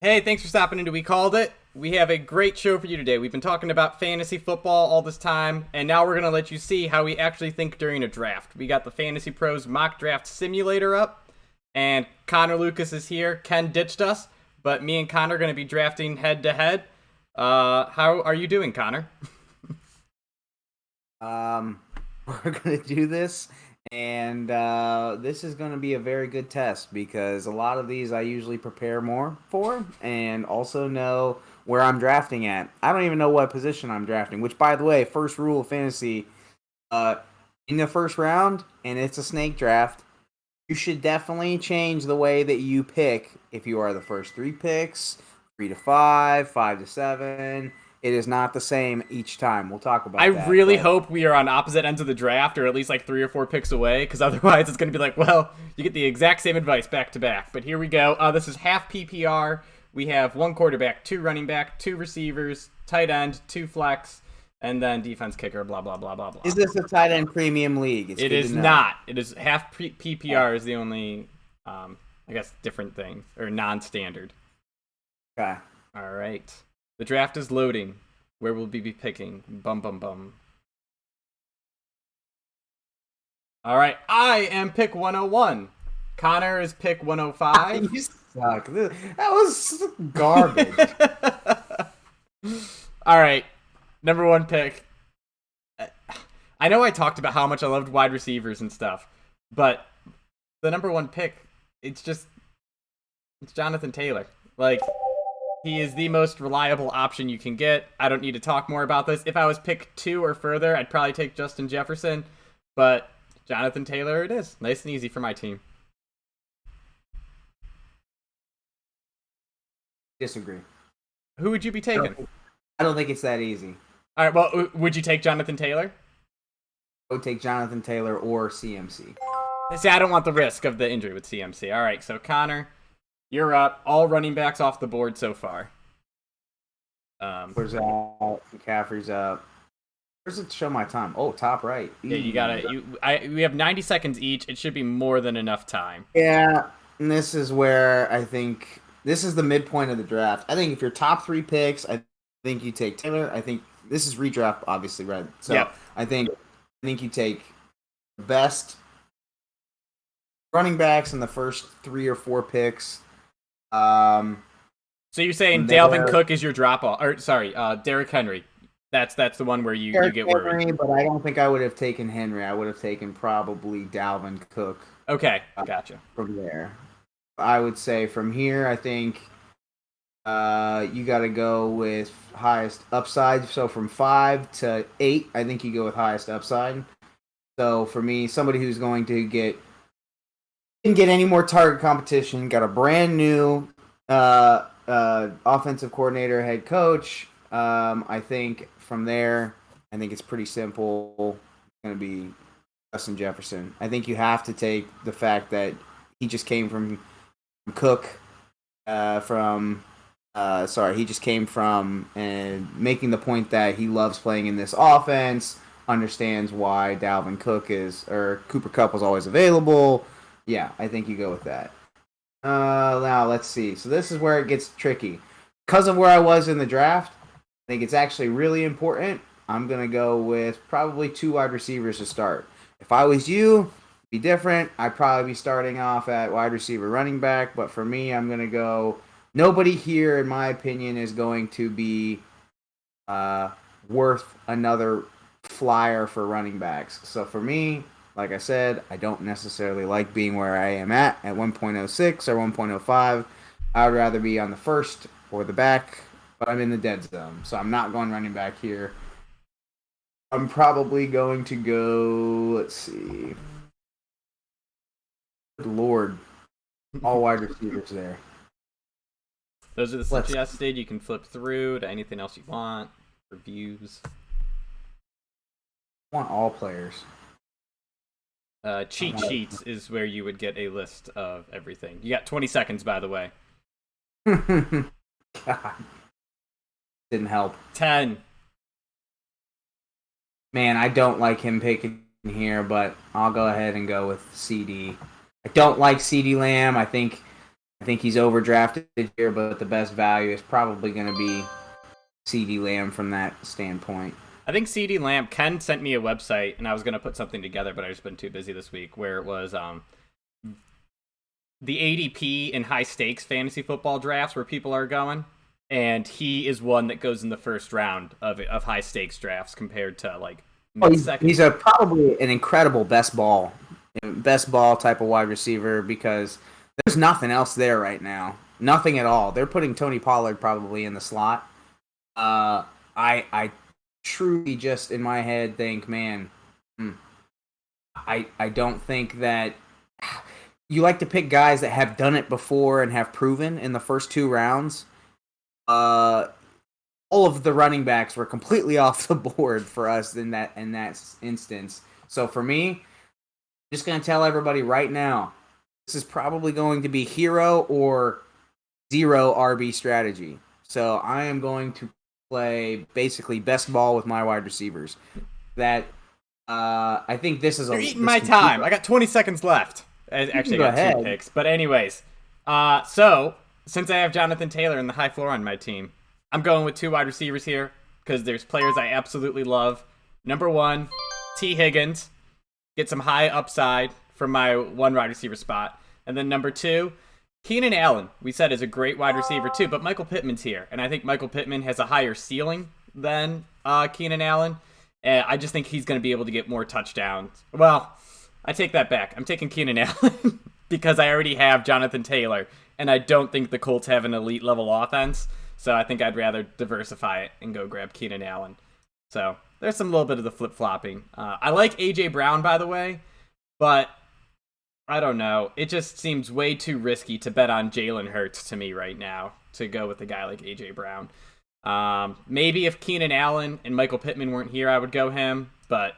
Hey, thanks for stopping into We Called It. We have a great show for you today. We've been talking about fantasy football all this time, and now we're going to let you see how we actually think during a draft. We got the Fantasy Pros mock draft simulator up, and Connor Lucas is here. Ken ditched us, but me and Connor are going to be drafting head to head. How are you doing, Connor? We're gonna do this, and this is gonna be a very good test because a lot of these I usually prepare more for, and also know where I'm drafting at. I don't even know what position I'm drafting. Which, by the way, first rule of fantasy, in the first round, and it's a snake draft. You should definitely change the way that you pick if you are the first 3 picks, 3 to 5, 5 to 7. It is not the same each time. We'll talk about I that. really hope we are on opposite ends of the draft, or at least like 3 or 4 picks away, because otherwise it's going to be like, well, you get the exact same advice back to back. But here we go. This is half PPR. We have 1 quarterback, 2 running back, 2 receivers, tight end, 2 flex, and then defense kicker, blah, blah, blah, blah, blah. Is this a tight end premium league? It is not. It is half PPR is the only, I guess, different thing, or non-standard. Okay. All right. The draft is loading. Where will we be picking? Bum, bum, bum. All right. I am pick 101. Connor is pick 105. You suck. That was garbage. All right. Number 1 pick. I know I talked about how much I loved wide receivers and stuff, but the number 1 pick, it's Jonathan Taylor. Like, he is the most reliable option you can get. I don't need to talk more about this. If I was pick 2 or further, I'd probably take Justin Jefferson, but Jonathan Taylor it is. Nice and easy for my team. Disagree. Who would you be taking? I don't think it's that easy. All right, well, would you take Jonathan Taylor? I would take Jonathan Taylor or CMC. See, I don't want the risk of the injury with CMC. All right, so Connor, you're up. All running backs off the board so far. Where's out? McCaffrey's up. Where's it show my time? Oh, top right. Yeah, you gotta. We have 90 seconds each. It should be more than enough time. Yeah, and this is where I think this is the midpoint of the draft. I think if your top 3 picks, I think you take Taylor. I think this is redraft, obviously, right? So yep. I think you take the best running backs in the first 3 or 4 picks. So you're saying Dalvin Cook is your drop off, or sorry, Derrick Henry. That's the one where you get worried. Henry, but I don't think I would have taken Henry. I would have taken probably Dalvin Cook. Okay, gotcha. From there, I would say from here, I think you got to go with highest upside. So from 5 to 8, I think you go with highest upside. So for me, somebody who's going to didn't get any more target competition, got a brand new offensive coordinator, head coach. I think from there, I think it's pretty simple. It's going to be Justin Jefferson. I think you have to take the fact that he just came from Cook, he just came from and making the point that he loves playing in this offense, understands why Dalvin Cook or Cooper Kupp was always available. Yeah, I think you go with that. Now, let's see. So this is where it gets tricky. Because of where I was in the draft, I think it's actually really important. I'm going to go with probably 2 wide receivers to start. If I was you, it'd be different. I'd probably be starting off at wide receiver running back. But for me, I'm going to go... Nobody here, in my opinion, is going to be worth another flyer for running backs. So for me... Like I said, I don't necessarily like being where I am at 1.06 or 1.05. I would rather be on the first or the back, but I'm in the dead zone. So I'm not going running back here. I'm probably going to go, let's see. Good Lord. All wide receivers there. Those are the suggested. You can flip through to anything else you want. Reviews. I want all players. Cheat sheets is where you would get a list of everything. You got 20 seconds, by the way. God. Didn't help. 10. Man, I don't like him picking here, but I'll go ahead and go with CD. I don't like Ceedee Lamb. I think I think he's overdrafted here, but the best value is probably going to be Ceedee Lamb from that standpoint. I think Ceedee Lamb, Ken sent me a website, and I was going to put something together, but I've just been too busy this week, where it was the ADP in high-stakes fantasy football drafts where people are going, and he is one that goes in the first round of high-stakes drafts compared to, like, mid-second. He's probably an incredible best ball type of wide receiver because there's nothing else there right now. Nothing at all. They're putting Tony Pollard probably in the slot. I truly just in my head think, man, I don't think that you like to pick guys that have done it before and have proven in the first 2 rounds. All of the running backs were completely off the board for us in that instance. So for me, I'm just going to tell everybody right now, this is probably going to be hero or zero RB strategy. So I am going to play basically best ball with my wide receivers. That I think this is You're eating my time. I got 20 seconds left. Actually, I got 2 picks. But anyways, so since I have Jonathan Taylor and the high floor on my team, I'm going with 2 wide receivers here because there's players I absolutely love. Number 1, T. Higgins. Get some high upside from my 1 wide receiver spot. And then number 2, Keenan Allen, we said, is a great wide receiver too, but Michael Pittman's here. And I think Michael Pittman has a higher ceiling than Keenan Allen. And I just think he's going to be able to get more touchdowns. Well, I take that back. I'm taking Keenan Allen because I already have Jonathan Taylor, and I don't think the Colts have an elite level offense. So I think I'd rather diversify it and go grab Keenan Allen. So there's some little bit of the flip-flopping. I like A.J. Brown, by the way, but I don't know. It just seems way too risky to bet on Jalen Hurts to me right now to go with a guy like A.J. Brown. Maybe if Keenan Allen and Michael Pittman weren't here, I would go him, but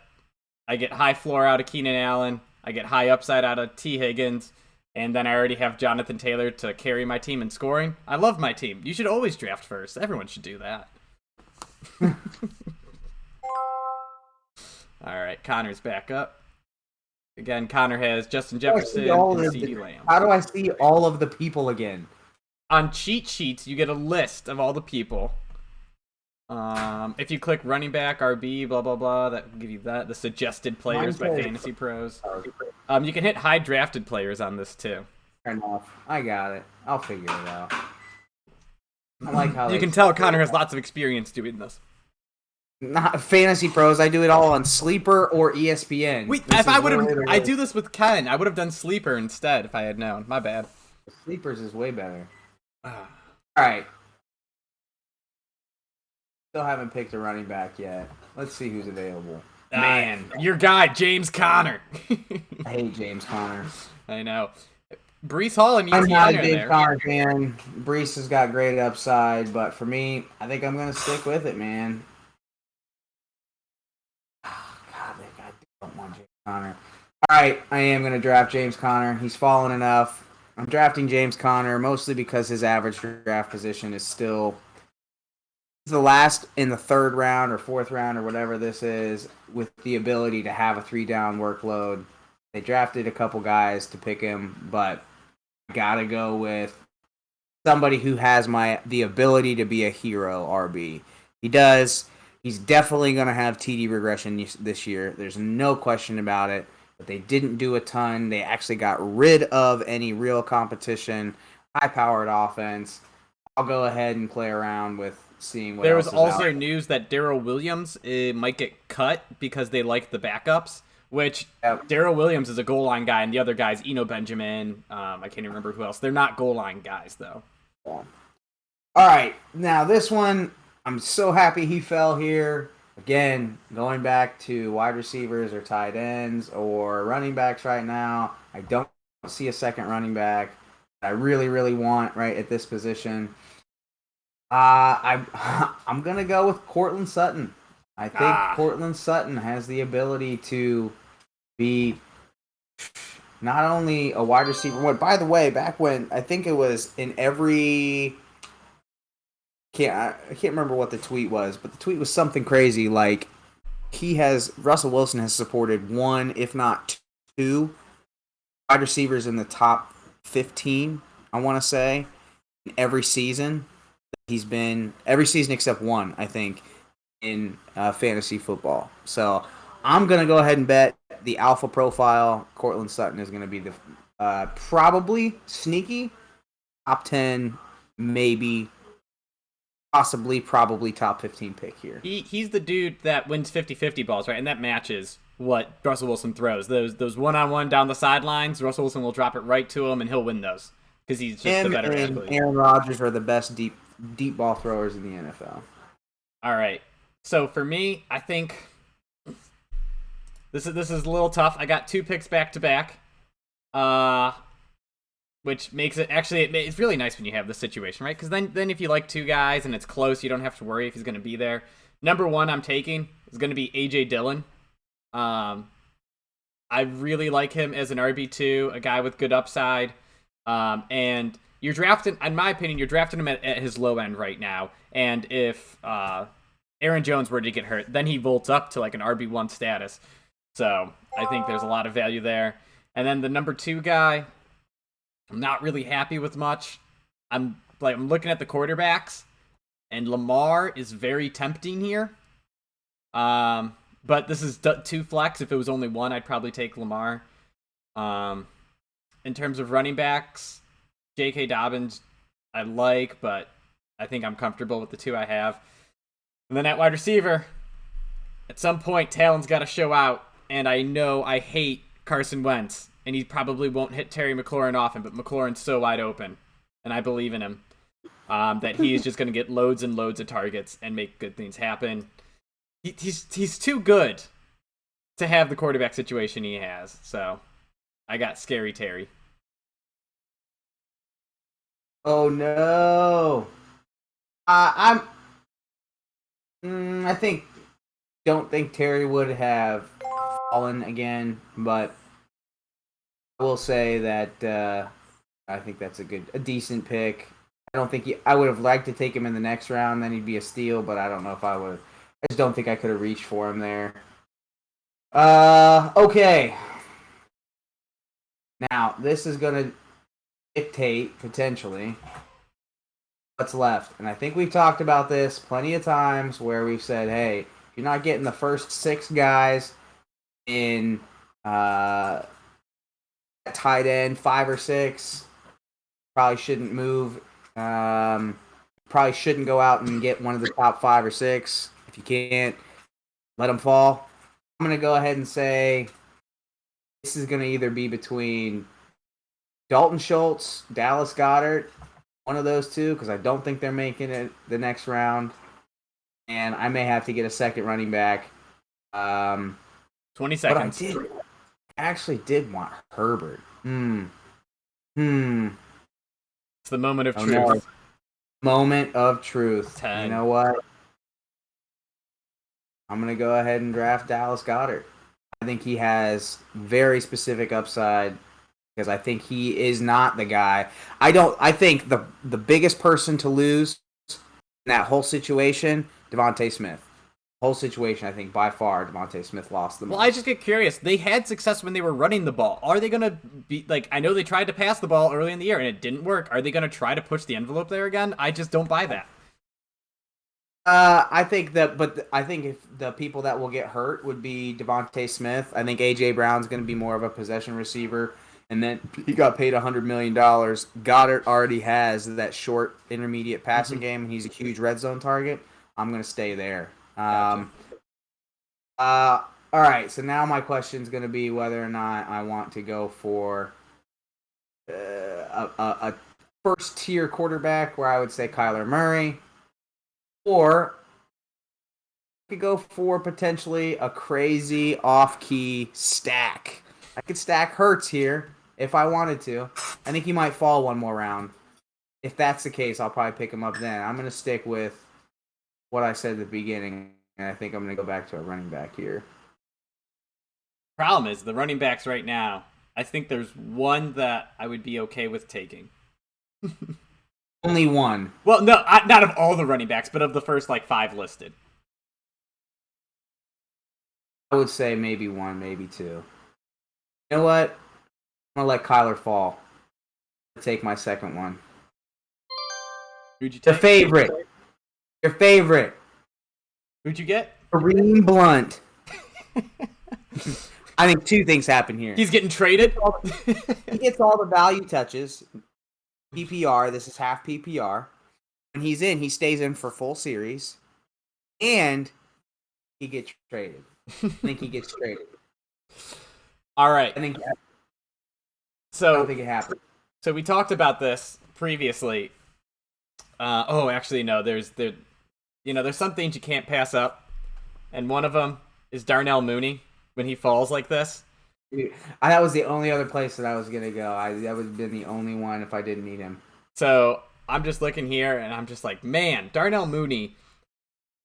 I get high floor out of Keenan Allen. I get high upside out of T. Higgins. And then I already have Jonathan Taylor to carry my team in scoring. I love my team. You should always draft first. Everyone should do that. All right, Connor's back up. Again, Connor has Justin Jefferson and Ceedee Lamb. How do I see all of the people again? On cheat sheets, you get a list of all the people. If you click running back, RB, blah, blah, blah, that will give you that. The suggested players by Fantasy Pros. You can hit high drafted players on this too. Fair enough. I got it. I'll figure it out. I like how you can tell Connor has lots of experience doing this. Not Fantasy Pros. I do it all on Sleeper or ESPN. Wait, if I would have, I do this with Ken. I would have done Sleeper instead if I had known. My bad. Sleepers is way better. All right. Still haven't picked a running back yet. Let's see who's available. Man, your guy, James Conner. I hate James Conner. I know. Breece Hall and I'm ETN not a are big there. Conner fan. Breece has got great upside, but for me, I think I'm going to stick with it, man. God, I don't want James Conner. All right, I am going to draft James Conner. He's fallen enough. I'm drafting James Conner mostly because his average draft position is still the last in the 3rd round or 4th round or whatever this is, with the ability to have a 3-down workload. They drafted a couple guys to pick him, but gotta go with somebody who has the ability to be a hero RB. He does. He's definitely going to have TD regression this year. There's no question about it. But they didn't do a ton. They actually got rid of any real competition. High-powered offense. I'll go ahead and play around with seeing what there else was is also out. news that Darrell Williams might get cut because they like the backups, which Darrell Williams is a goal line guy, and the other guy's Eno Benjamin. I can't even remember who else. They're not goal line guys, though. Yeah. All right. Now, this one, I'm so happy he fell here. Again, going back to wide receivers or tight ends or running backs right now, I don't see a second running back I really, really want right at this position. I'm going to go with Courtland Sutton. I think Courtland Sutton has the ability to be not only a wide receiver. By the way, back when I think it was in every... I can't remember what the tweet was, but the tweet was something crazy like Russell Wilson has supported 1, if not 2, wide receivers in the top 15 I want to say, every season. He's been every season except one, I think, in fantasy football. So I'm going to go ahead and bet the alpha profile, Courtland Sutton, is going to be the probably sneaky top 10, maybe, possibly, probably top 15 pick here. He's the dude that wins 50-50 balls, right? And that matches what Russell Wilson throws. Those one-on-one down the sidelines, Russell Wilson will drop it right to him, and he'll win those because he's just the better athlete. Aaron Rodgers are the best deep ball throwers in the NFL. All right. So for me, I think this is a little tough. I got 2 picks back to back, which makes it it's really nice when you have this situation, right? Because then if you like 2 guys and it's close, you don't have to worry if he's going to be there. Number 1 I'm taking is going to be AJ Dillon. I really like him as an RB2, a guy with good upside, and you're drafting, in my opinion, you're drafting him at his low end right now. And if Aaron Jones were to get hurt, then he vaults up to like an RB1 status. So I think there's a lot of value there. And then the number 2 guy, I'm not really happy with much. I'm looking at the quarterbacks, and Lamar is very tempting here. But this is 2 flex. If it was only 1, I'd probably take Lamar. In terms of running backs, J.K. Dobbins I like, but I think I'm comfortable with the 2 I have. And then at wide receiver, at some point, Talon's got to show out. And I know I hate Carson Wentz, and he probably won't hit Terry McLaurin often, but McLaurin's so wide open, and I believe in him, that he is just going to get loads and loads of targets and make good things happen. He's too good to have the quarterback situation he has, so I got Scary Terry. Oh no! I don't think Terry would have fallen again, but I will say that I think that's a decent pick. I don't think I would have liked to take him in the next round, then he'd be a steal, but I don't know if I would. I just don't think I could have reached for him there. Okay. Now, this is going to dictate, potentially, what's left. And I think we've talked about this plenty of times where we've said, hey, if you're not getting the first 6 guys in tight end, 5 or 6, probably shouldn't move. Probably shouldn't go out and get one of the top 5 or 6. If you can't, let them fall. I'm going to go ahead and say this is going to either be between Dalton Schultz, Dallas Goedert, one of those 2, because I don't think they're making it the next round. And I may have to get a second running back. 20 seconds. But I actually did want Herbert. It's the moment of truth. No. Moment of truth. 10. You know what? I'm going to go ahead and draft Dallas Goedert. I think he has very specific upside because I think he is not the guy. I think the biggest person to lose in that whole situation, Devontae Smith. Whole situation, I think, by far, Devontae Smith lost the most. Well, I just get curious. They had success when they were running the ball. Are they going to be, I know they tried to pass the ball early in the year and it didn't work. Are they going to try to push the envelope there again? I just don't buy that. I think if the people that will get hurt would be Devontae Smith. I think A.J. Brown's going to be more of a possession receiver. And then he got paid $100 million. Goddard already has that short, intermediate passing game. He's a huge red zone target. I'm going to stay there. Gotcha. All right, so now my question is going to be whether or not I want to go for a first-tier quarterback where I would say Kyler Murray, or I could go for potentially a crazy off-key stack. I could stack Hurts here if I wanted to. I think he might fall one more round. If that's the case, I'll probably pick him up then. I'm going to stick with what I said at the beginning, and I think I'm going to go back to a running back here. Problem is, the running backs right now, I think there's one that I would be okay with taking. Only one. Well, no, not of all the running backs, but of the first 5 listed. I would say maybe 1, maybe 2. You know what? I'm going to let Kyler fall. Take my second one. Who'd you Your take? favorite. Your favorite. Who'd you get? Kareem Blunt. I think two things happen here. He's getting traded. He gets all the value touches. PPR. This is half PPR. When he's in, he stays in for full series. And he gets traded. I think he gets traded. All right. I don't So think it happened. So we talked about this previously. Actually, no. There's some things you can't pass up, and one of them is Darnell Mooney when he falls like this. That was the only other place that I was gonna go. That would have been the only one if I didn't need him. So I'm just looking here, and I'm just like, man, Darnell Mooney.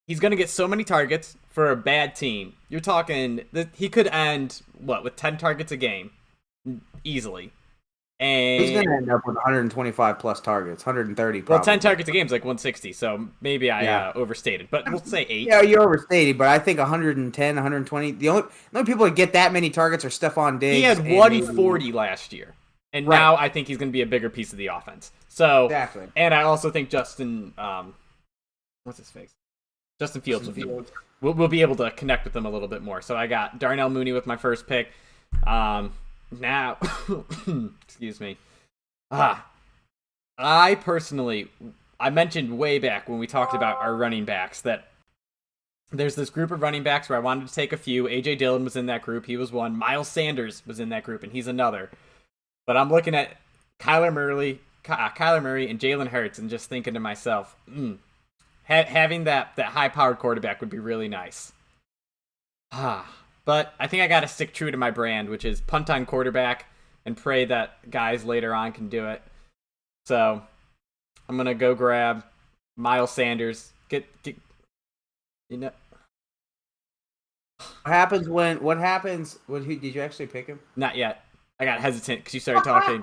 He's gonna get so many targets for a bad team. You're talking he could end with 10 targets a game, easily. And he's going to end up with 125 plus targets, 130 probably. Well, 10 targets a game is like 160, so maybe I overstated. But we'll say 8. Yeah, you overstated, but I think 110, 120. The only people that get that many targets are Stephon Diggs. He had 140 last year, and now I think he's going to be a bigger piece of the offense. So exactly. And I also think Justin, what's his face? Justin Fields will be able to connect with them a little bit more. So I got Darnell Mooney with my first pick. Now, excuse me. I personally, I mentioned way back when we talked about our running backs that there's this group of running backs where I wanted to take a few. A.J. Dillon was in that group. He was one. Miles Sanders was in that group, and he's another. But I'm looking at Kyler Murray and Jalen Hurts and just thinking to myself, having that high-powered quarterback would be really nice. But I think I got to stick true to my brand, which is punt on quarterback and pray that guys later on can do it. So I'm going to go grab Miles Sanders. What happens did you actually pick him? Not yet. I got hesitant because you started talking.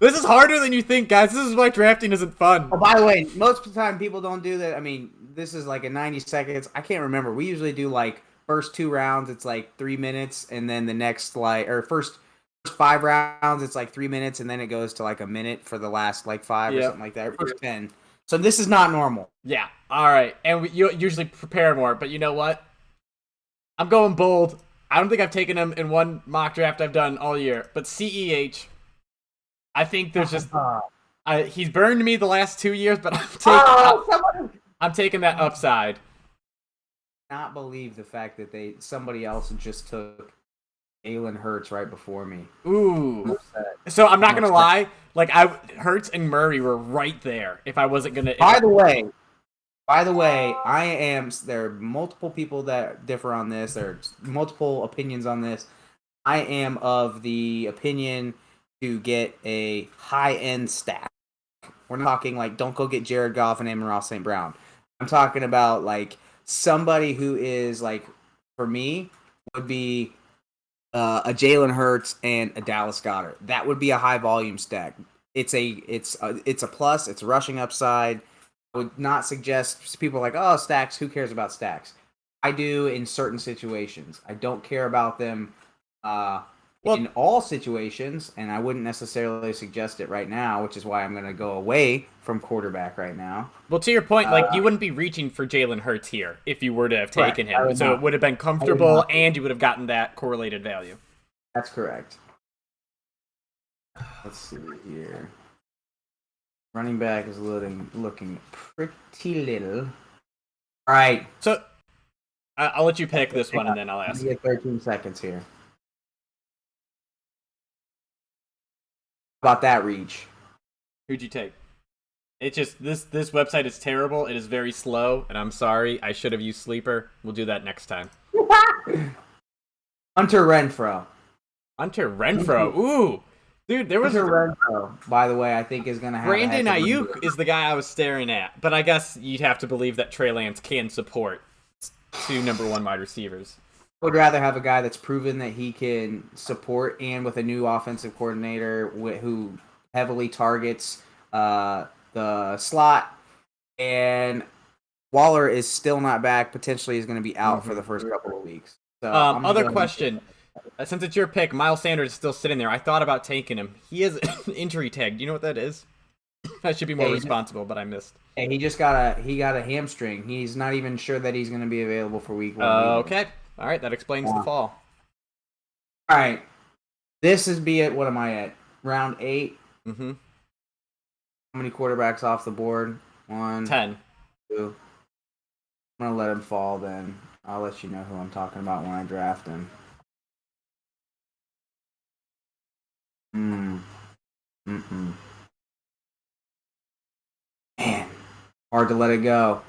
This is harder than you think, guys. This is why drafting isn't fun. Oh, by the way, most of the time people don't do that. I mean, this is like a 90 seconds. I can't remember. We usually do like first 2 rounds, it's like 3 minutes, and then the next first 5 rounds, it's like 3 minutes, and then it goes to like a minute for the last like 5 or something like that. First 10. So this is not normal. Yeah. All right. And you usually prepare more, but you know what? I'm going bold. I don't think I've taken him in one mock draft I've done all year, but CEH. I think there's just he's burned me the last 2 years, but I'm taking that upside. Not believe the fact that somebody else just took Jalen Hurts right before me. Ooh. So I'm not gonna lie, Hurts and Murray were right there. If I wasn't gonna. By the way, there are multiple people that differ on this. There's multiple opinions on this. I am of the opinion to get a high-end stack. We're not talking don't go get Jared Goff and Amon-Ra St. Brown. I'm talking about somebody who is for me would be a Jalen Hurts and a Dallas Goedert. That would be a high volume stack. It's a plus. It's a rushing upside. I would not suggest people stacks. Who cares about stacks? I do in certain situations. I don't care about them in all situations, and I wouldn't necessarily suggest it right now, which is why I'm going to go away from quarterback right now. Well, to your point, you wouldn't be reaching for Jalen Hurts here if you were to have taken him. So it would have been comfortable, and you would have gotten that correlated value. That's correct. Let's see here. Running back is looking pretty little. All right. So I'll let you pick this one, and then I'll ask. You get 13 seconds here. About that reach. Who'd you take? It's just this website is terrible. It is very slow, and I'm sorry. I should have used Sleeper. We'll do that next time. Hunter Renfrow. Ooh. Dude, there was Renfrow, by the way, I think is going to have Brandon Ayuk is the guy I was staring at, but I guess you'd have to believe that Trey Lance can support 2 number 1 wide receivers. I would rather have a guy that's proven that he can support, and with a new offensive coordinator who heavily targets the slot. And Waller is still not back. Potentially is going to be out for the first couple of weeks. So other question. Since it's your pick, Miles Sanders is still sitting there. I thought about taking him. He is injury tagged. Do you know what that is? I should be more responsible, but I missed. Hey, he got a hamstring. He's not even sure that he's going to be available for week 1. Okay. All right, that explains the fall. All right. This is what am I at? Round 8? Mm-hmm. How many quarterbacks off the board? 1, 10. 2. I'm going to let him fall then. I'll let you know who I'm talking about when I draft him. Man, hard to let it go.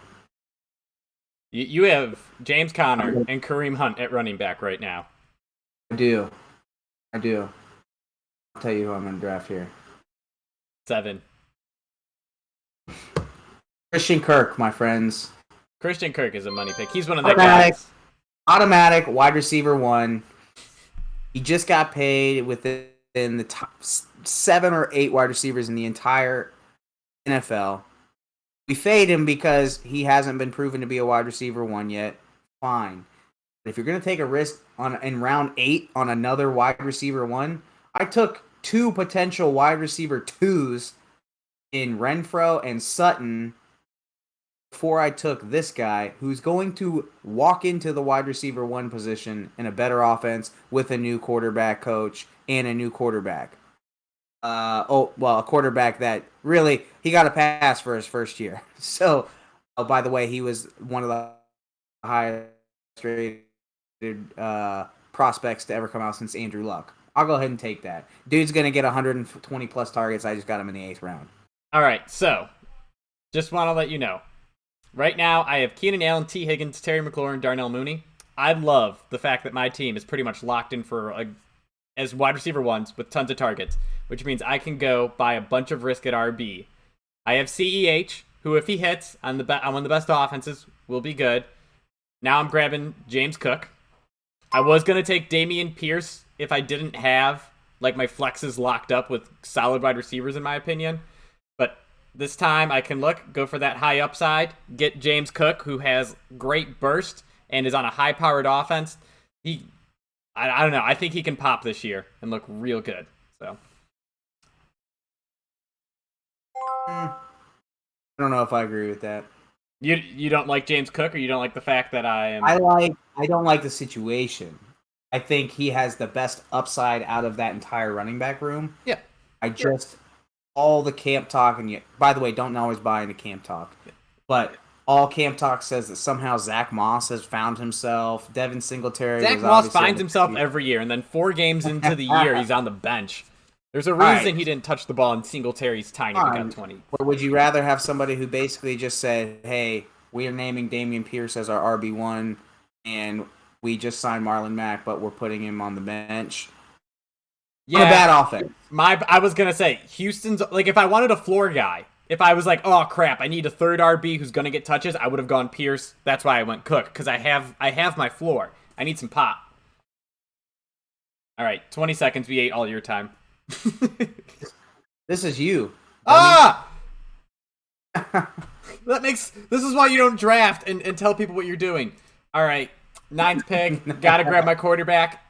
You have James Conner and Kareem Hunt at running back right now. I do. I'll tell you who I'm going to draft here. 7. Christian Kirk, my friends. Christian Kirk is a money pick. He's one of the guys. Automatic wide receiver 1. He just got paid within the top 7 or 8 wide receivers in the entire NFL. We fade him because he hasn't been proven to be a wide receiver 1 yet. Fine. But if you're going to take a risk in round 8 on another wide receiver 1, I took 2 potential wide receiver 2s in Renfrow and Sutton before I took this guy who's going to walk into the wide receiver 1 position in a better offense with a new quarterback coach and a new quarterback. A quarterback that really, he got a pass for his first year. So, by the way, he was one of the highest rated prospects to ever come out since Andrew Luck. I'll go ahead and take that. Dude's going to get 120 plus targets. I just got him in the 8th round. All right, so just want to let you know. Right now, I have Keenan Allen, T. Higgins, Terry McLaurin, Darnell Mooney. I love the fact that my team is pretty much locked in for as wide receiver 1s with tons of targets, which means I can go buy a bunch of risk at RB. I have CEH, who if he hits on one of the best offenses, will be good. Now I'm grabbing James Cook. I was going to take Dameon Pierce if I didn't have my flexes locked up with solid wide receivers, in my opinion. But this time I can go for that high upside, get James Cook, who has great burst and is on a high-powered offense. I don't know. I think he can pop this year and look real good. So I don't know if I agree with that. You don't like James Cook, or you don't like the fact that I am? I don't like the situation. I think he has the best upside out of that entire running back room. Yeah. All the camp talk, and by the way, don't always buy into camp talk, but all camp talk says that somehow Zach Moss has found himself. Devin Singletary. Zach Moss finds himself every year, and then 4 games into the year, he's on the bench. There's a reason he didn't touch the ball, and Singletary's tiny. He got 20. Or would you rather have somebody who basically just said, hey, we are naming Dameon Pierce as our RB1, and we just signed Marlon Mack, but we're putting him on the bench? Yeah. On a bad offense. I was going to say, Houston's, if I wanted a floor guy, if I was like, oh crap, I need a third RB who's going to get touches, I would have gone Pierce. That's why I went Cook, because I have my floor. I need some pop. All right, 20 seconds. We ate all your time. This is you. This is why you don't draft and tell people what you're doing. All right, 9th pick. Gotta grab my quarterback.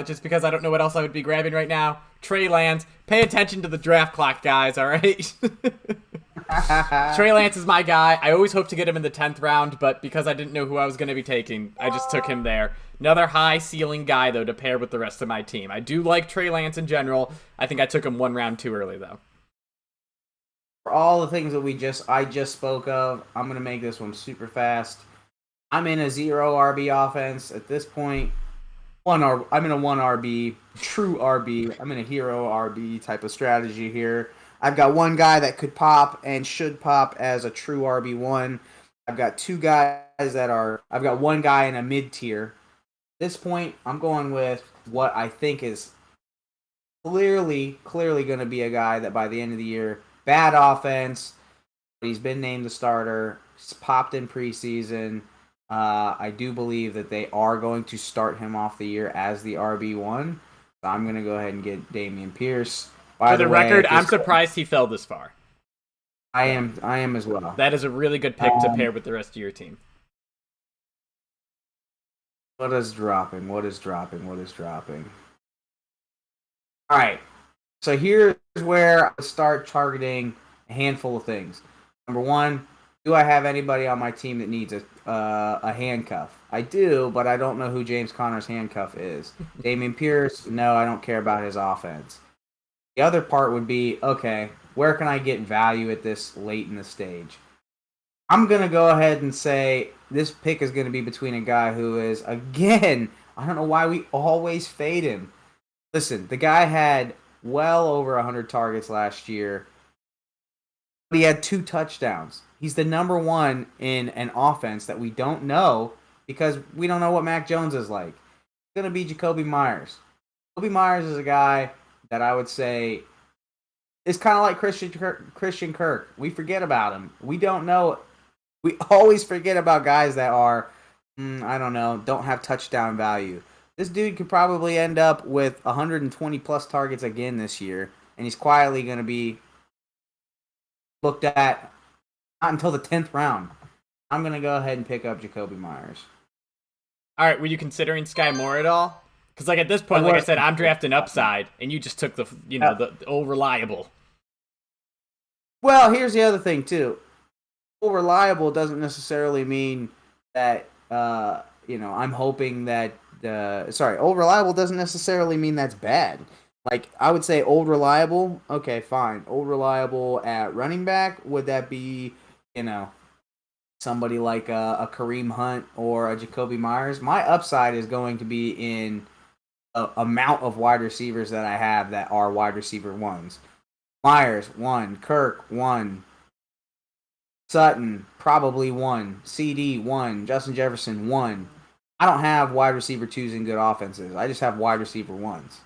Just because I don't know what else I would be grabbing right now. Trey Lance. Pay attention to the draft clock, guys, all right? Trey Lance is my guy. I always hope to get him in the 10th round, but because I didn't know who I was going to be taking, I just took him there. Another high ceiling guy, though, to pair with the rest of my team. I do like Trey Lance in general. I think I took him 1 round too early, though. For all the things that I just spoke of, I'm going to make this one super fast. I'm in a 0 RB offense at this point. I'm in a 1 RB, true RB. I'm in a hero RB type of strategy here. I've got 1 guy that could pop and should pop as a true RB1. I've got 2 guys I've got 1 guy in a mid-tier. At this point, I'm going with what I think is clearly going to be a guy that by the end of the year, bad offense, he's been named the starter, he's popped in preseason. I do believe that they are going to start him off the year as the RB1. So I'm going to go ahead and get Dameon Pierce. For the record, I'm surprised he fell this far. I am as well. That is a really good pick to pair with the rest of your team. What is dropping? What is dropping? What is dropping? All right. So here's where I start targeting a handful of things. Number one, do I have anybody on my team that needs a handcuff? I do, but I don't know who James Conner's handcuff is. Dameon Pierce, no, I don't care about his offense. The other part would be, okay, where can I get value at this late in the stage? I'm going to go ahead and say this pick is going to be between a guy who is, again, I don't know why we always fade him. Listen, the guy had well over 100 targets last year. But he had 2 touchdowns. He's the number one in an offense that we don't know because we don't know what Mac Jones is like. It's going to be Jakobi Meyers. Jakobi Meyers is a guy that I would say is kind of like Christian Kirk. We forget about him. We don't know. We always forget about guys that are, I don't know, don't have touchdown value. This dude could probably end up with 120 plus targets again this year, and he's quietly going to be looked at not until the 10th round. I'm going to go ahead and pick up Jakobi Meyers. All right, were you considering Sky Moore at all? Because like at this point, like I said, I'm drafting upside, and you just took the old reliable. Well, here's the other thing too. Old reliable doesn't necessarily mean that I'm hoping that old reliable doesn't necessarily mean that's bad. Like, I would say old reliable, okay, fine. Old reliable at running back, would that be, somebody like a Kareem Hunt or a Jakobi Meyers? My upside is going to be in a amount of wide receivers that I have that are wide receiver ones. Myers, 1. Kirk, 1. Sutton, probably 1. Ceedee, 1. Justin Jefferson, 1. I don't have wide receiver 2s in good offenses. I just have wide receiver 1s.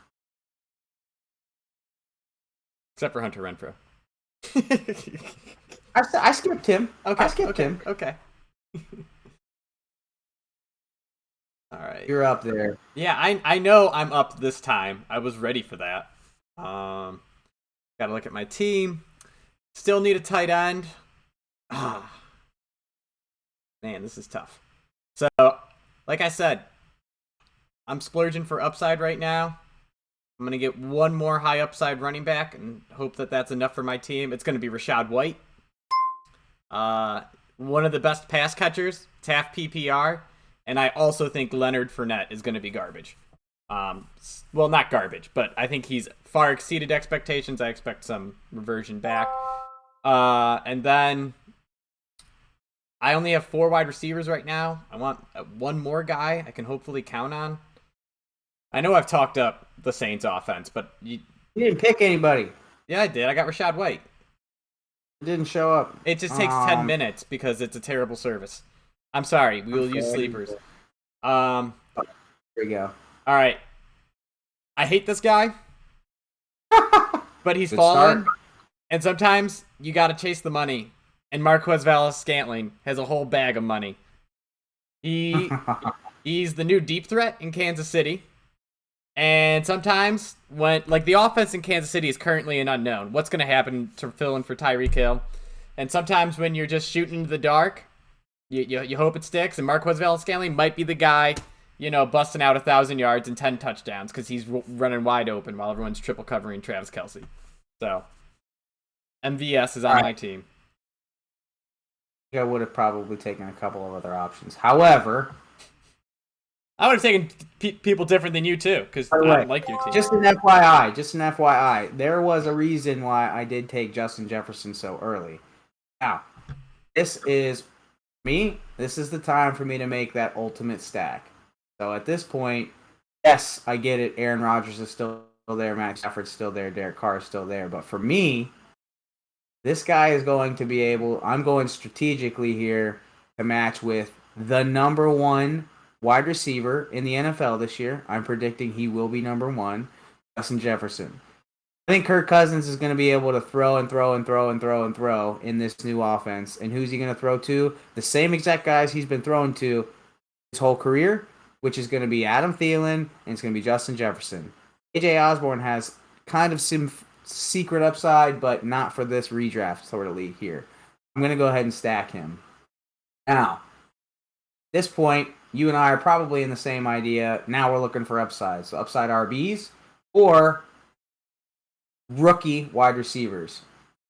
Except for Hunter Renfrow. I skipped him. Okay. I skipped him. Okay. All right. You're up there. Yeah, I know I'm up this time. I was ready for that. Got to look at my team. Still need a tight end. Man, this is tough. So, like I said, I'm splurging for upside right now. I'm going to get one more high upside running back and hope that that's enough for my team. It's going to be Rachaad White. One of the best pass catchers. It's half PPR. And I also think Leonard Fournette is going to be garbage. Well, not garbage, but I think he's far exceeded expectations. I expect some reversion back. And then I only have 4 wide receivers right now. I want one more guy I can hopefully count on. I know I've talked up the Saints offense, but you didn't pick anybody. Yeah, I did. I got Rachaad White. It didn't show up. It just takes 10 minutes because it's a terrible service. I'm sorry. We will use sleepers. There we go. All right. I hate this guy, but he's fallen. And sometimes you got to chase the money. And Marquez Valdes-Scantling has a whole bag of money. He's the new deep threat in Kansas City. And sometimes when, like, the offense in Kansas City is currently an unknown. What's going to happen to fill in for Tyreek Hill? And sometimes when you're just shooting into the dark, you hope it sticks. And Marquez Valdes-Scantling might be the guy, busting out 1,000 yards and 10 touchdowns because he's running wide open while everyone's triple covering Travis Kelce. So, MVS is on my team. I would have probably taken a couple of other options. However, I would have taken people different than you too, because I don't like your team. Just an FYI. There was a reason why I did take Justin Jefferson so early. Now, this is the time for me to make that ultimate stack. So at this point, yes, I get it. Aaron Rodgers is still there. Matt Stafford's still there. Derek Carr is still there. But for me, this guy is going to be I'm going strategically here to match with the number 1 wide receiver in the NFL this year. I'm predicting he will be number 1, Justin Jefferson. I think Kirk Cousins is going to be able to throw in this new offense. And who's he going to throw to? The same exact guys he's been throwing to his whole career, which is going to be Adam Thielen, and it's going to be Justin Jefferson. A.J. Osborne has kind of some secret upside, but not for this redraft sort of league here. I'm going to go ahead and stack him. Now, at this point, you and I are probably in the same idea. Now we're looking for upside. So upside RBs or rookie wide receivers.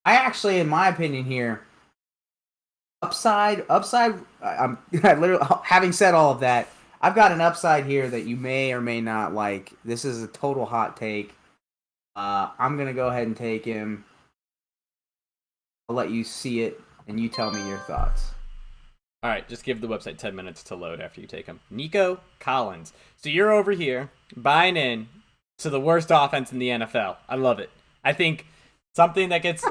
I actually, in my opinion here, upside. I'm literally, having said all of that, I've got an upside here that you may or may not like. This is a total hot take. I'm gonna go ahead and take him. I'll let you see it, and you tell me your thoughts. All right, just give the website 10 minutes to load after you take him. Nico Collins. So you're over here buying in to the worst offense in the NFL. I love it. I think something that gets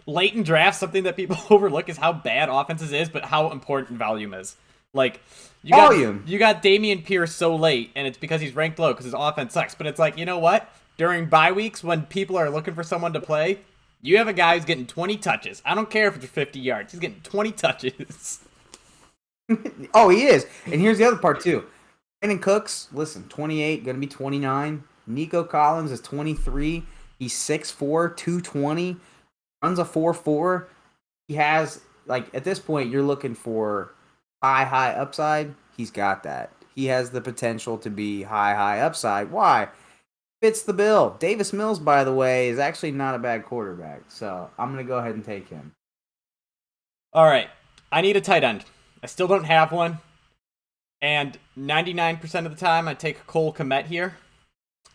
late in drafts, something that people overlook is how bad offenses is, but how important volume is. Like, you got Dameon Pierce so late, and it's because he's ranked low because his offense sucks. But it's like, you know what? During bye weeks, when people are looking for someone to play, you have a guy who's getting 20 touches. I don't care if it's 50 yards. He's getting 20 touches. Oh, he is. And here's the other part, too. Brandon Cooks, listen, 28, going to be 29. Nico Collins is 23. He's 6'4", 220, runs a 4.4. He has, like, at this point, you're looking for high upside. He's got that. He has the potential to be high upside. Why? Fits the bill. Davis Mills, by the way, is actually not a bad quarterback. So I'm going to go ahead and take him. All right. I need a tight end. I still don't have one. And 99% of the time, I take Cole Kmet here.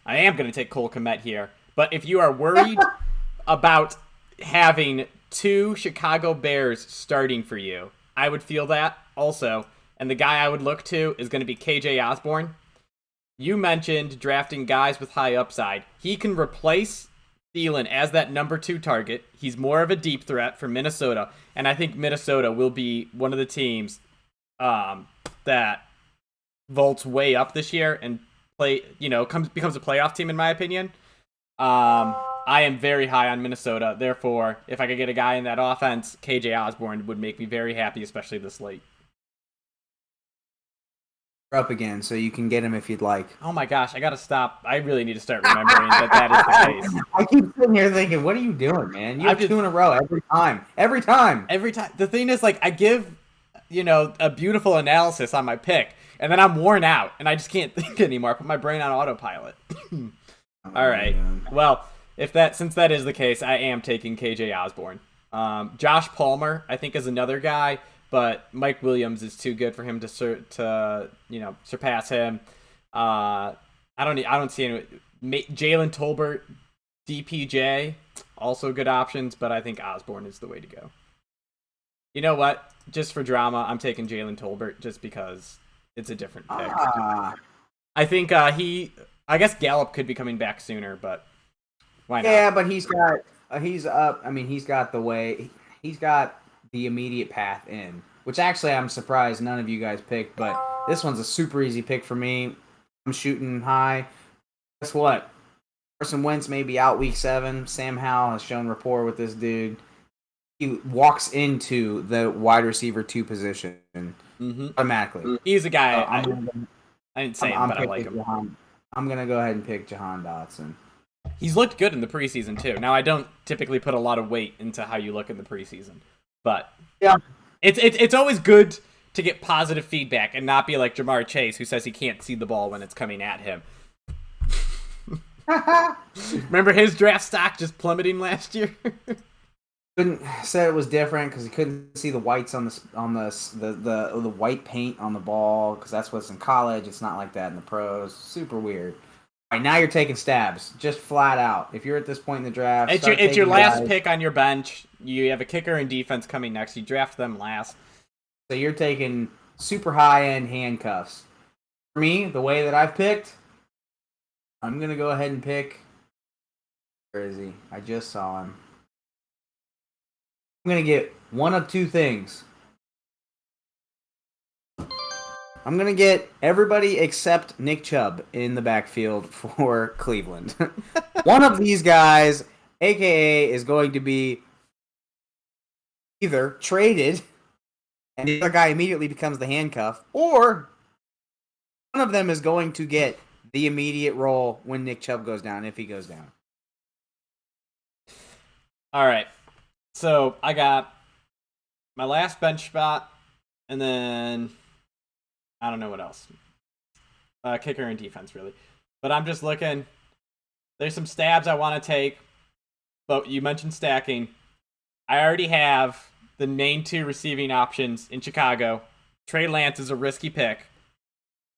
I am going to take Cole Kmet here. But if you are worried about having 2 Chicago Bears starting for you, I would feel that also. And the guy I would look to is going to be KJ Osborne. You mentioned drafting guys with high upside. He can replace Dillon as that number 2 target. He's more of a deep threat for Minnesota. And I think Minnesota will be one of the teams that vaults way up this year and becomes a playoff team, in my opinion. I am very high on Minnesota. Therefore, if I could get a guy in that offense, KJ Osborne would make me very happy, especially this late. Up again, so you can get him if you'd like. Oh my gosh, I gotta stop. I really need to start remembering that is the case. I keep sitting here thinking, what are you doing, man? You have 2 in a row every time. Every time. The thing is, like, I give, a beautiful analysis on my pick, and then I'm worn out, and I just can't think anymore. I put my brain on autopilot. All right. Man. Well, since that is the case, I am taking KJ Osborne. Josh Palmer, I think, is another guy. But Mike Williams is too good for him to surpass him. I don't see any. Jalen Tolbert, DPJ, also good options, but I think Osborne is the way to go. You know what? Just for drama, I'm taking Jalen Tolbert just because it's a different pick. I think I guess Gallup could be coming back sooner, but why not? Yeah, but he's up. I mean, he's got the immediate path in, which actually I'm surprised none of you guys picked, but this one's a super easy pick for me. I'm shooting high. Guess what? Carson Wentz may be out week 7. Sam Howell has shown rapport with this dude. He walks into the wide receiver 2 position automatically. He's a guy. I didn't say him, but I like him. I'm going to go ahead and pick Jahan Dotson. He's looked good in the preseason, too. Now, I don't typically put a lot of weight into how you look in the preseason. But yeah, it's always good to get positive feedback and not be like Jamar Chase, who says he can't see the ball when it's coming at him. Remember his draft stock just plummeting last year? Couldn't say it was different because he couldn't see the whites on the white paint on the ball because that's what's in college. It's not like that in the pros. Super weird. All right, now you're taking stabs, just flat out. If you're at this point in the draft, it's your last pick on your bench. You have a kicker and defense coming next. You draft them last. So you're taking super high-end handcuffs. For me, the way that I've picked, I'm going to go ahead and pick... Where is he? I just saw him. I'm going to get one of 2 things. I'm going to get everybody except Nick Chubb in the backfield for Cleveland. One of these guys, a.k.a., is going to be either traded and the other guy immediately becomes the handcuff, or one of them is going to get the immediate role when Nick Chubb goes down, if he goes down. All right. So I got my last bench spot, and then I don't know what else. Kicker and defense, really. But I'm just looking. There's some stabs I want to take. But you mentioned stacking. I already have the main 2 receiving options in Chicago. Trey Lance is a risky pick.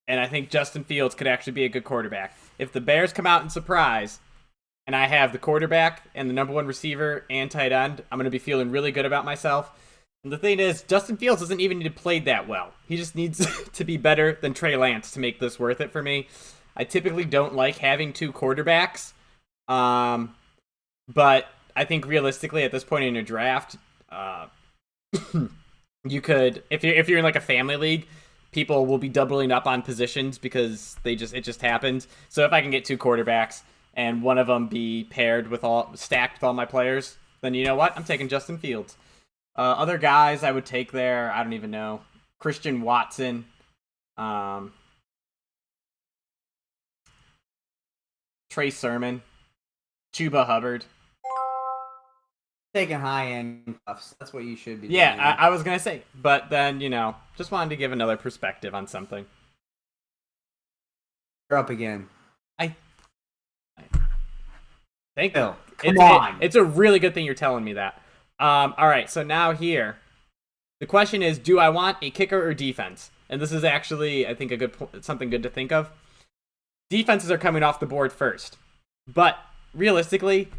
And I think Justin Fields could actually be a good quarterback. If the Bears come out and surprise, and I have the quarterback and the number 1 receiver and tight end, I'm going to be feeling really good about myself. And the thing is, Justin Fields doesn't even need to play that well. He just needs to be better than Trey Lance to make this worth it for me. I typically don't like having 2 quarterbacks. But I think realistically at this point in your draft, you could, if you're in like a family league, people will be doubling up on positions because it just happens. So if I can get 2 quarterbacks and one of them be paired with stacked with all my players, then you know what? I'm taking Justin Fields. Other guys I would take there, I don't even know. Christian Watson. Trey Sermon. Chuba Hubbard. Taking high-end buffs. That's what you should be doing. Yeah, I was going to say. But then, just wanted to give another perspective on something. You're up again. I think Come on. It's a really good thing you're telling me that. All right, so now here, the question is, do I want a kicker or defense? And this is actually, I think, something good to think of. Defenses are coming off the board first, but realistically,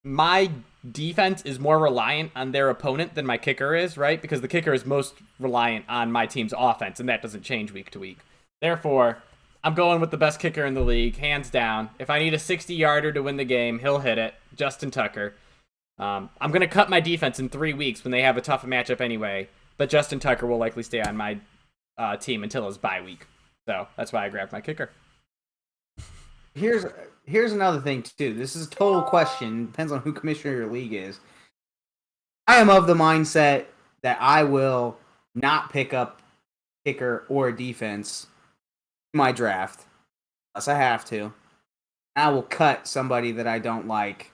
my defense is more reliant on their opponent than my kicker is, right? Because the kicker is most reliant on my team's offense, and that doesn't change week to week. Therefore, I'm going with the best kicker in the league, hands down. If I need a 60-yarder to win the game, he'll hit it. Justin Tucker. I'm going to cut my defense in 3 weeks when they have a tough matchup anyway, but Justin Tucker will likely stay on my team until his bye week. So that's why I grabbed my kicker. Here's another thing, too. This is a total question. Depends on who commissioner your league is. I am of the mindset that I will not pick up kicker or defense in my draft unless I have to. I will cut somebody that I don't like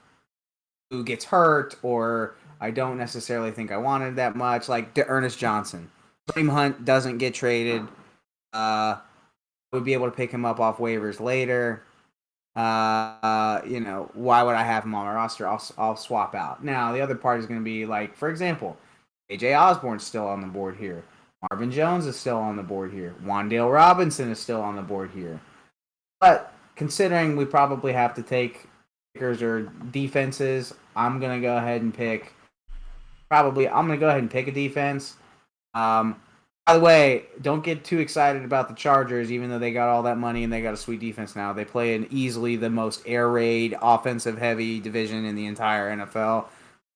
who gets hurt or I don't necessarily think I wanted that much, like Ernest Johnson. Kareem Hunt doesn't get traded. I would be able to pick him up off waivers later. Why would I have him on my roster? I'll swap out. Now, the other part is going to be like, for example, AJ Osborne's still on the board here. Marvin Jones is still on the board here. Wan'Dale Robinson is still on the board here. But considering we probably have to take kickers or defenses, I'm going to go ahead and pick a defense. By the way, don't get too excited about the Chargers, even though they got all that money and they got a sweet defense now. They play in easily the most air raid, offensive-heavy division in the entire NFL.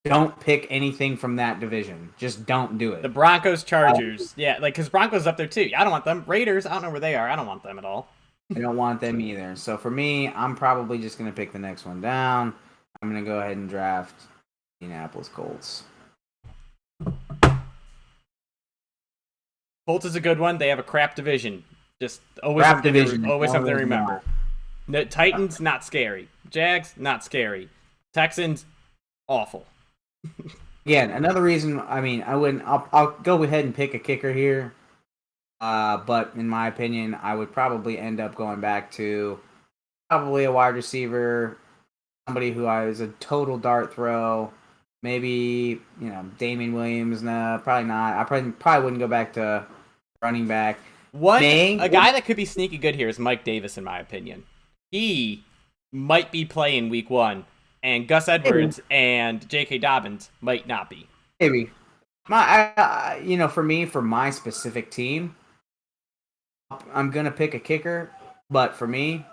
Don't pick anything from that division. Just don't do it. The Broncos, Chargers. Yeah, because Broncos up there, too. I don't want them. Raiders, I don't know where they are. I don't want them at all. I don't want them either. So for me, I'm probably just going to pick the next one down. I'm going to go ahead and draft Indianapolis Colts. Colts is a good one. They have a crap division. Just always something to remember. No, Titans, not scary. Jags, not scary. Texans, awful. Again, another reason, I'll go ahead and pick a kicker here. But in my opinion, I would probably end up going back to probably a wide receiver, somebody who is a total dart throw. Maybe, Damian Williams. No, probably not. I probably wouldn't go back to running back. A guy that could be sneaky good here is Mike Davis, in my opinion. He might be playing week 1, and Gus Edwards and J.K. Dobbins might not be. Maybe. For me, for my specific team, I'm going to pick a kicker, but for me,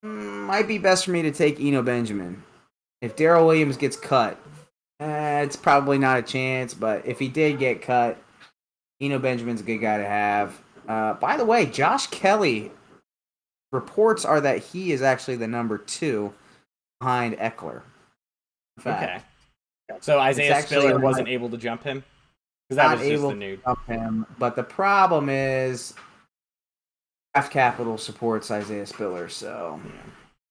might be best for me to take Eno Benjamin. If Darrell Williams gets cut, it's probably not a chance, but if he did get cut, Eno Benjamin's a good guy to have. By the way, Josh Kelly, reports are that he is actually the number 2 behind Eckler. Okay. So Isaiah Spiller wasn't able to jump him? Because that was just the nude. Jump him, but the problem is Draft Capital supports Isaiah Spiller, so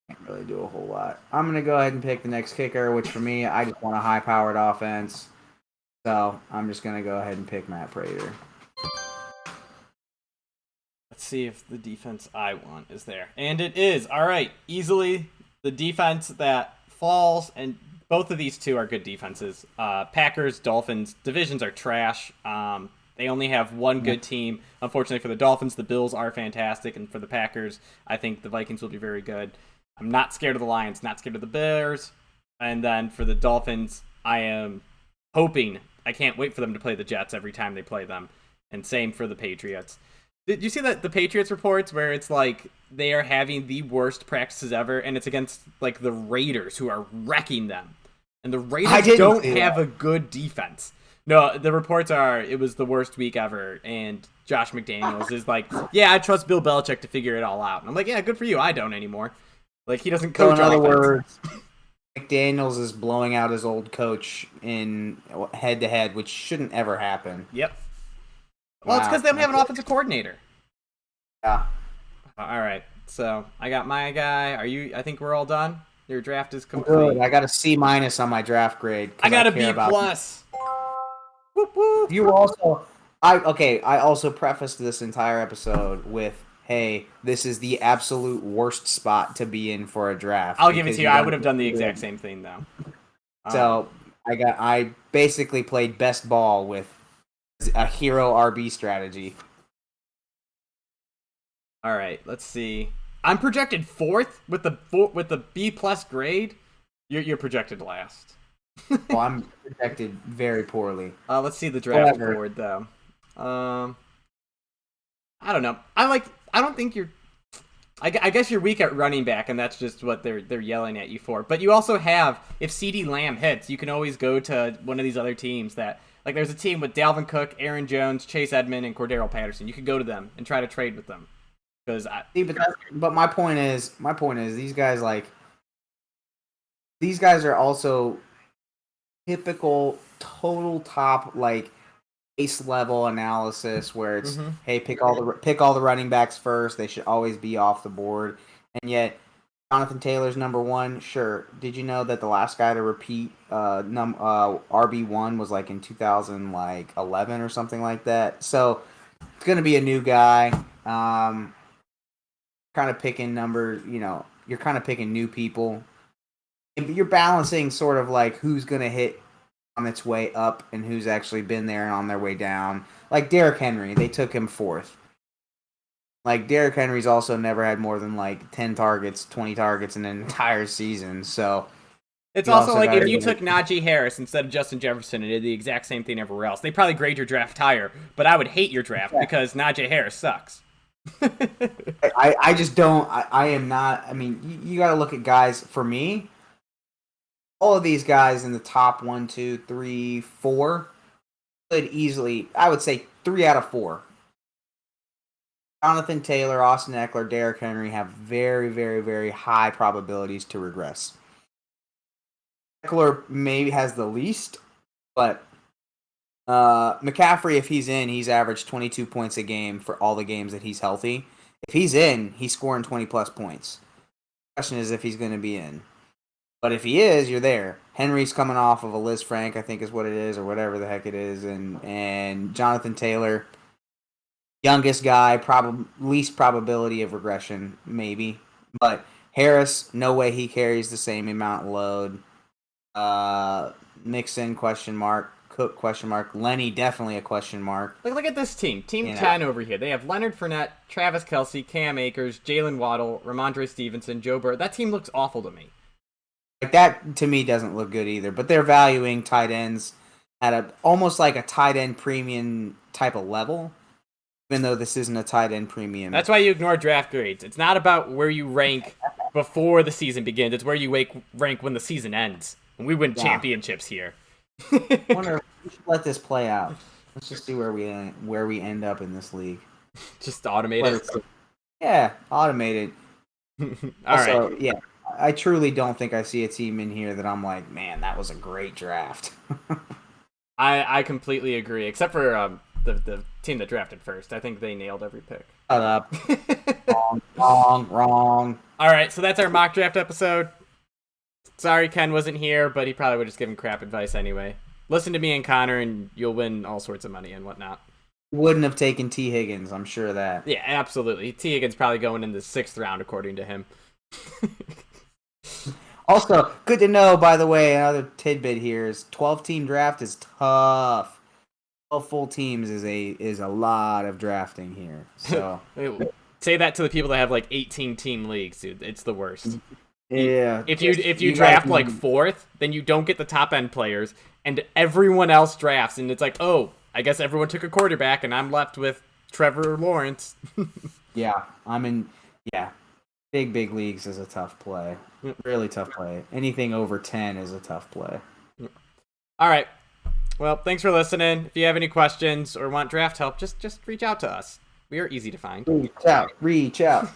can't really do a whole lot. I'm going to go ahead and pick the next kicker, which for me, I just want a high-powered offense. So I'm just going to go ahead and pick Matt Prater. let's see if the defense I want is there. And it is. All right. Easily the defense that falls, and both of these two are good defenses. Packers, Dolphins, divisions are trash. They only have one good team. Unfortunately for the Dolphins, the Bills are fantastic. And for the Packers, I think the Vikings will be very good. I'm not scared of the Lions, not scared of the Bears. And then for the Dolphins, I am hoping, I can't wait for them to play the Jets every time they play them. And same for the Patriots. Did you see that the Patriots reports where it's like they are having the worst practices ever, and it's against like the Raiders who are wrecking them? And the Raiders don't have a good defense. No, the reports are it was the worst week ever, and Josh McDaniels is like, yeah, I trust Bill Belichick to figure it all out. And I'm like, yeah, good for you. I don't anymore. Like, he doesn't coach. So in other words, McDaniels is blowing out his old coach in head-to-head, which shouldn't ever happen. Yep. Well, it's because they don't have an offensive coordinator. Yeah. All right. So I got my guy. I think we're all done. Your draft is complete. Good. I got a C- on my draft grade. I got a B+. Whoop, whoop. You also, I also prefaced this entire episode with, hey, this is the absolute worst spot to be in for a draft. I'll give it to you. I would have done the exact same thing though. So I basically played best ball with a hero RB strategy. All right, let's see. I'm projected 4th with the B+ grade. You're projected last. Well, I'm projected very poorly. Let's see the draft board though. I don't know. I don't think you're. I guess you're weak at running back, and that's just what they're yelling at you for. But you also have, if Ceedee Lamb hits, you can always go to one of these other teams that, like, there's a team with Dalvin Cook, Aaron Jones, Chase Edmond, and Cordero Patterson. You could go to them and try to trade with them. But my point is these guys are also typical total top like base level analysis where it's hey, pick all the running backs first. They should always be off the board. And yet Jonathan Taylor's number 1. Sure. Did you know that the last guy to repeat RB1 was like in 2011 or something like that? So it's gonna be a new guy. Kind of picking numbers, you're kind of picking new people. You're balancing sort of like who's going to hit on its way up and who's actually been there and on their way down. Like Derrick Henry, they took him 4th. Like Derrick Henry's also never had more than like 10 targets, 20 targets in an entire season. So it's also like if you took Najee Harris instead of Justin Jefferson and did the exact same thing everywhere else, they probably grade your draft higher, but I would hate your draft because Najee Harris sucks. I just don't. I am not. I mean, you got to look at guys. For me, all of these guys in the top 1, 2, 3, 4 could easily. I would say 3 out of 4. Jonathan Taylor, Austin Eckler, Derrick Henry have very, very, very high probabilities to regress. Eckler maybe has the least, but McCaffrey, if he's in, he's averaged 22 points a game for all the games that he's healthy. If he's in, he's scoring 20-plus points. The question is if he's going to be in. But if he is, you're there. Henry's coming off of a Liz Frank, I think is what it is, or whatever the heck it is. And Jonathan Taylor, youngest guy, least probability of regression, maybe. But Harris, no way he carries the same amount of load. Mixon, question mark. Cook, question mark. Lenny, definitely a question mark. Look at this team. Team 10 over here. They have Leonard Fournette, Travis Kelce, Cam Akers, Jalen Waddle, Ramondre Stevenson, Joe Burrow. That team looks awful to me. Like that, to me, doesn't look good either. But they're valuing tight ends at almost like a tight end premium type of level, even though this isn't a tight end premium. That's why you ignore draft grades. It's not about where you rank before the season begins. It's where you rank when the season ends. And we win championships here. I wonder if we should let this play out. Let's just see where we end up in this league. Just automate it. Yeah, automate it. All right. Yeah, I truly don't think I see a team in here that I'm like, man, that was a great draft. I completely agree, except for the team that drafted first. I think they nailed every pick. Shut up. Wrong. All right, so that's our mock draft episode. Sorry Ken wasn't here, but he probably would just give him crap advice anyway. Listen to me and Connor, and you'll win all sorts of money and whatnot. Wouldn't have taken T. Higgins, I'm sure of that. Yeah, absolutely. T. Higgins probably going in the 6th round, according to him. Also, good to know, by the way, another tidbit here is 12-team draft is tough. 12 full teams is a lot of drafting here. So say that to the people that have like 18-team leagues, dude. It's the worst. Yeah. If you draft like 4th, then you don't get the top end players, and everyone else drafts, and it's like, oh, I guess everyone took a quarterback, and I'm left with Trevor Lawrence. Yeah, big leagues is a tough play. Really tough play. Anything over 10 is a tough play. All right. Well, thanks for listening. If you have any questions or want draft help, just reach out to us. We are easy to find. Reach out.